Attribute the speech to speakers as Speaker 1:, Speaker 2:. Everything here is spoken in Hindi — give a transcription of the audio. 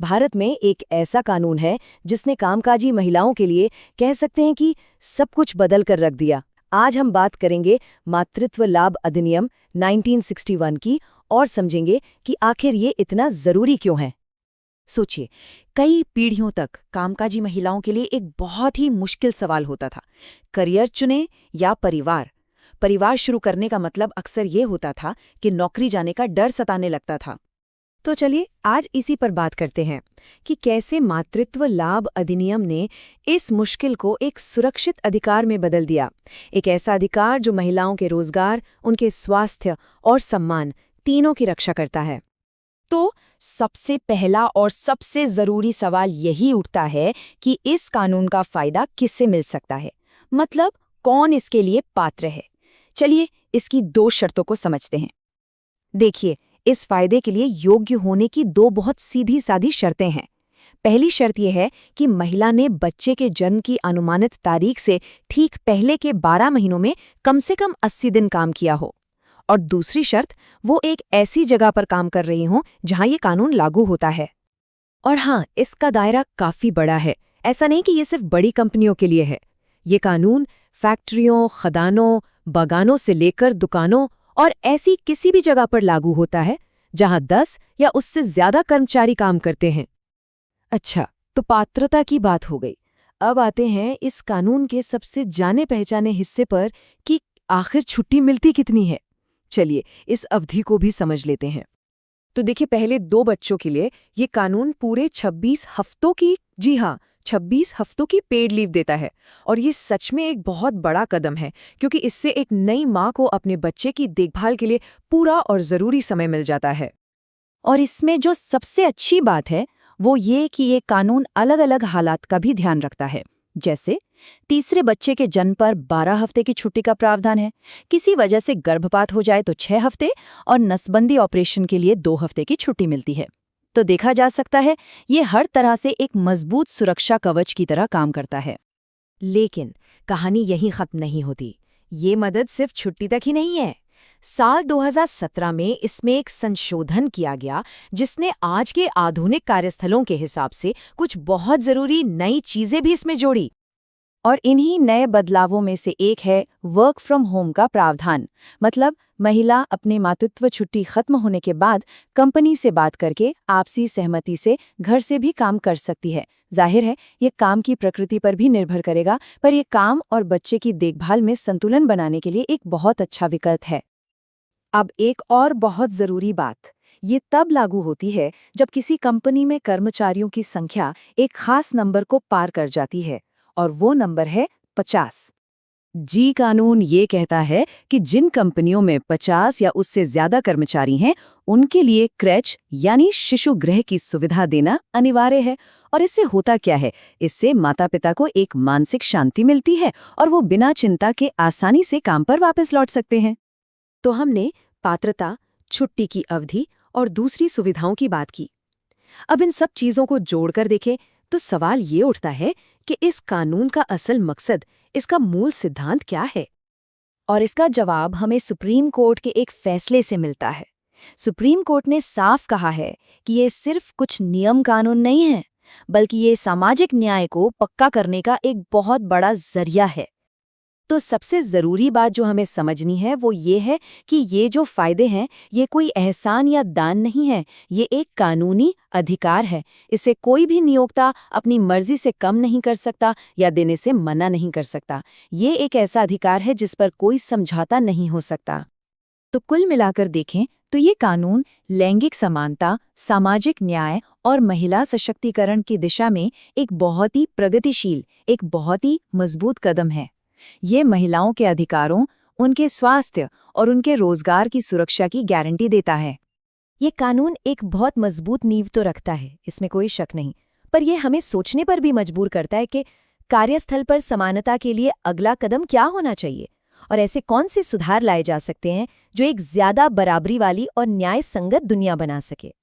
Speaker 1: भारत में एक ऐसा कानून है जिसने कामकाजी महिलाओं के लिए कह सकते हैं कि सब कुछ बदल कर रख दिया। आज हम बात करेंगे मातृत्व लाभ अधिनियम 1961 की और समझेंगे कि आखिर ये इतना जरूरी क्यों है।
Speaker 2: सोचिए, कई पीढ़ियों तक कामकाजी महिलाओं के लिए एक बहुत ही मुश्किल सवाल होता था। करियर चुने या परिवार। परिवार शुरू करने का मतलब अक्सर ये होता था कि नौकरी जाने का डर सताने लगता था।
Speaker 1: तो चलिए आज इसी पर बात करते हैं कि कैसे मातृत्व लाभ अधिनियम ने इस मुश्किल को एक सुरक्षित अधिकार में बदल दिया। एक ऐसा अधिकार जो महिलाओं के रोजगार, उनके स्वास्थ्य और सम्मान तीनों की रक्षा करता है।
Speaker 2: तो सबसे पहला और सबसे जरूरी सवाल यही उठता है कि इस कानून का फायदा किससे मिल सकता है, मतलब कौन इसके लिए पात्र है। चलिए इसकी दो शर्तों को समझते हैं।
Speaker 1: देखिए, इस फायदे के लिए योग्य होने की दो बहुत सीधी साधी शर्तें हैं। पहली शर्त यह है कि महिला ने बच्चे के जन्म की अनुमानित तारीख से ठीक पहले के 12 महीनों में कम से कम 80 दिन काम किया हो। और दूसरी शर्त, वो एक ऐसी जगह पर काम कर रही हो जहां ये कानून लागू होता है। और हाँ, इसका दायरा काफी बड़ा है। ऐसा नहीं कि ये सिर्फ बड़ी कंपनियों के लिए है। ये कानून फैक्ट्रियों, खदानों, बागानों से लेकर दुकानों और ऐसी किसी भी जगह पर लागू होता है जहां 10 या उससे ज्यादा कर्मचारी काम करते हैं। अच्छा, तो पात्रता की बात हो गई। अब आते हैं इस कानून के सबसे जाने पहचाने हिस्से पर कि आखिर छुट्टी मिलती कितनी है। चलिए इस अवधि को भी समझ लेते हैं। तो देखिए, पहले 2 बच्चों के लिए ये कानून पूरे 26 हफ्तों की, जी हाँ, 26 हफ्तों की पेड लीव देता है। और ये सच में एक बहुत बड़ा कदम है, क्योंकि इससे एक नई माँ को अपने बच्चे की देखभाल के लिए पूरा और ज़रूरी समय मिल जाता है। और इसमें जो सबसे अच्छी बात है वो ये कि ये कानून अलग-अलग हालात का भी ध्यान रखता है। जैसे तीसरे बच्चे के जन्म पर 12 हफ्ते की छुट्टी का प्रावधान है, किसी वजह से गर्भपात हो जाए तो 6 हफ्ते, और नसबंदी ऑपरेशन के लिए 2 हफ्ते की छुट्टी मिलती है। तो देखा जा सकता है ये हर तरह से एक मजबूत सुरक्षा कवच की तरह काम करता है। लेकिन कहानी यहीं खत्म नहीं होती। ये मदद सिर्फ छुट्टी तक ही नहीं है। साल 2017 में इसमें एक संशोधन किया गया जिसने आज के आधुनिक कार्यस्थलों के हिसाब से कुछ बहुत जरूरी नई चीजें भी इसमें जोड़ी। और इन्हीं नए बदलावों में से एक है वर्क फ्रॉम होम का प्रावधान। मतलब महिला अपने मातृत्व छुट्टी खत्म होने के बाद कंपनी से बात करके आपसी सहमति से घर से भी काम कर सकती है। जाहिर है ये काम की प्रकृति पर भी निर्भर करेगा, पर ये काम और बच्चे की देखभाल में संतुलन बनाने के लिए एक बहुत अच्छा विकल्प है। अब एक और बहुत जरूरी बात, ये तब लागू होती है जब किसी कंपनी में कर्मचारियों की संख्या एक खास नंबर को पार कर जाती है, और वो नंबर है 50। जी, कानून ये कहता है कि जिन कंपनियों में 50 या उससे ज्यादा कर्मचारी हैं, उनके लिए क्रैच यानी शिशु गृह की सुविधा देना अनिवार्य है। और इससे होता क्या है, इससे माता-पिता को एक मानसिक शांति मिलती है और वो बिना चिंता के आसानी से काम पर वापस लौट सकते हैं। तो हमने पात्रता, छुट्टी की अवधि और दूसरी सुविधाओं की बात की। अब इन सब चीजों को जोड़कर देखें तो सवाल ये उठता है कि इस कानून का असल मकसद, इसका मूल सिद्धांत क्या है। और इसका जवाब हमें सुप्रीम कोर्ट के एक फैसले से मिलता है। सुप्रीम कोर्ट ने साफ कहा है कि ये सिर्फ कुछ नियम कानून नहीं है, बल्कि ये सामाजिक न्याय को पक्का करने का एक बहुत बड़ा जरिया है। तो सबसे ज़रूरी बात जो हमें समझनी है वो ये है कि ये जो फ़ायदे हैं, ये कोई एहसान या दान नहीं है, ये एक कानूनी अधिकार है। इसे कोई भी नियोक्ता अपनी मर्जी से कम नहीं कर सकता या देने से मना नहीं कर सकता। ये एक ऐसा अधिकार है जिस पर कोई समझौता नहीं हो सकता। तो कुल मिलाकर देखें तो ये कानून लैंगिक समानता, सामाजिक न्याय और महिला सशक्तिकरण की दिशा में एक बहुत ही प्रगतिशील, एक बहुत ही मजबूत कदम है। ये महिलाओं के अधिकारों, उनके स्वास्थ्य और उनके रोजगार की सुरक्षा की गारंटी देता है। ये कानून एक बहुत मजबूत नींव तो रखता है, इसमें कोई शक नहीं, पर यह हमें सोचने पर भी मजबूर करता है कि कार्यस्थल पर समानता के लिए अगला कदम क्या होना चाहिए और ऐसे कौन से सुधार लाए जा सकते हैं जो एक ज्यादा बराबरी वाली और न्याय संगत दुनिया बना सके।